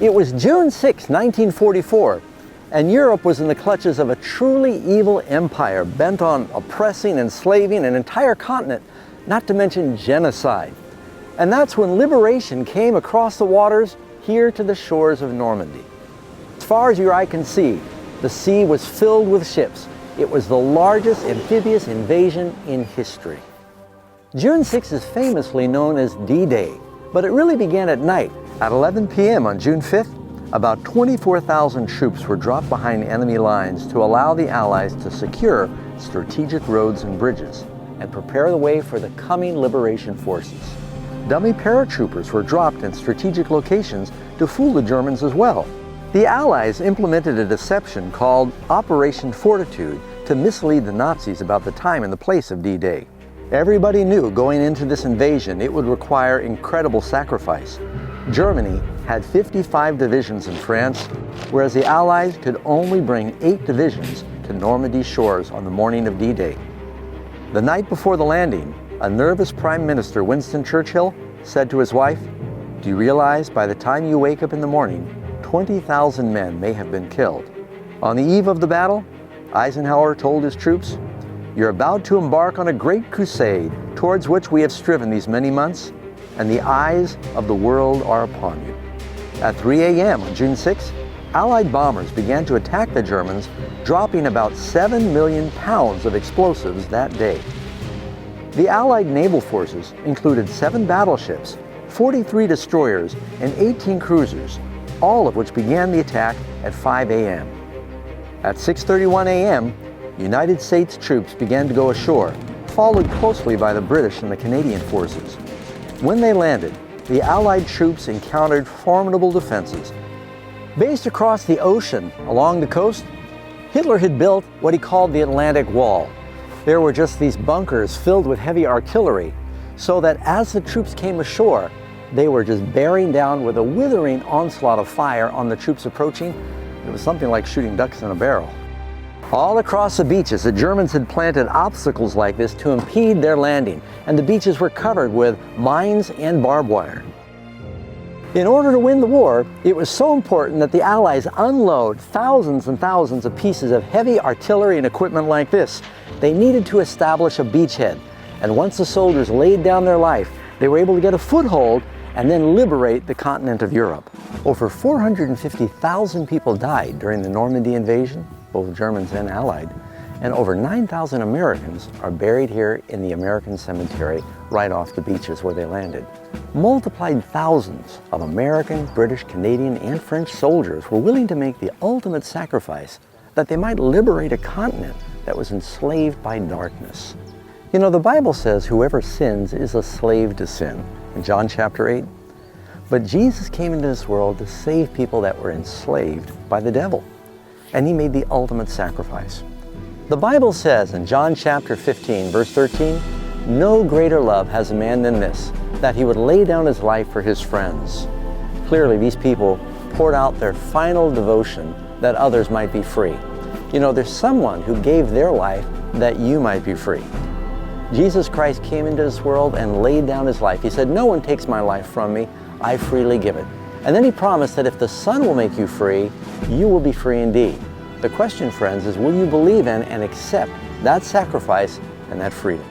It was June 6, 1944, and Europe was in the clutches of a truly evil empire bent on oppressing, enslaving an entire continent, not to mention genocide. And that's when liberation came across the waters here to the shores of Normandy. As far as your eye can see, the sea was filled with ships. It was the largest amphibious invasion in history. June 6 is famously known as D-Day, but it really began at night. At 11 p.m. on June 5th, about 24,000 troops were dropped behind enemy lines to allow the Allies to secure strategic roads and bridges and prepare the way for the coming liberation forces. Dummy paratroopers were dropped in strategic locations to fool the Germans as well. The Allies implemented a deception called Operation Fortitude to mislead the Nazis about the time and the place of D-Day. Everybody knew going into this invasion it would require incredible sacrifice. Germany had 55 divisions in France, whereas the Allies could only bring 8 divisions to Normandy shores on the morning of D-Day. The night before the landing, a nervous Prime Minister, Winston Churchill, said to his wife, "Do you realize by the time you wake up in the morning, 20,000 men may have been killed?" On the eve of the battle, Eisenhower told his troops, "You're about to embark on a great crusade towards which we have striven these many months, and the eyes of the world are upon you." At 3 a.m. on June 6, Allied bombers began to attack the Germans, dropping about 7 million pounds of explosives that day. The Allied naval forces included 7 battleships, 43 destroyers, and 18 cruisers, all of which began the attack at 5 a.m. At 6:31 a.m., United States troops began to go ashore, followed closely by the British and the Canadian forces. When they landed, the Allied troops encountered formidable defenses. Based across the ocean along the coast, Hitler had built what he called the Atlantic Wall. There were just these bunkers filled with heavy artillery, so that as the troops came ashore, they were just bearing down with a withering onslaught of fire on the troops approaching. It was something like shooting ducks in a barrel. All across the beaches, the Germans had planted obstacles like this to impede their landing, and the beaches were covered with mines and barbed wire. In order to win the war, it was so important that the Allies unload thousands and thousands of pieces of heavy artillery and equipment like this. They needed to establish a beachhead, and once the soldiers laid down their life, they were able to get a foothold and then liberate the continent of Europe. Over 450,000 people died during the Normandy invasion, both Germans and Allied, and over 9,000 Americans are buried here in the American cemetery right off the beaches where they landed. Multiplied thousands of American, British, Canadian, and French soldiers were willing to make the ultimate sacrifice that they might liberate a continent that was enslaved by darkness. You know, the Bible says whoever sins is a slave to sin in John chapter 8. But Jesus came into this world to save people that were enslaved by the devil. And he made the ultimate sacrifice. The Bible says in John chapter 15, verse 13, "No greater love has a man than this, that he would lay down his life for his friends." Clearly, these people poured out their final devotion that others might be free. You know, there's someone who gave their life that you might be free. Jesus Christ came into this world and laid down his life. He said, "No one takes my life from me, I freely give it." And then he promised that if the Son will make you free, you will be free indeed. The question, friends, is will you believe in and accept that sacrifice and that freedom?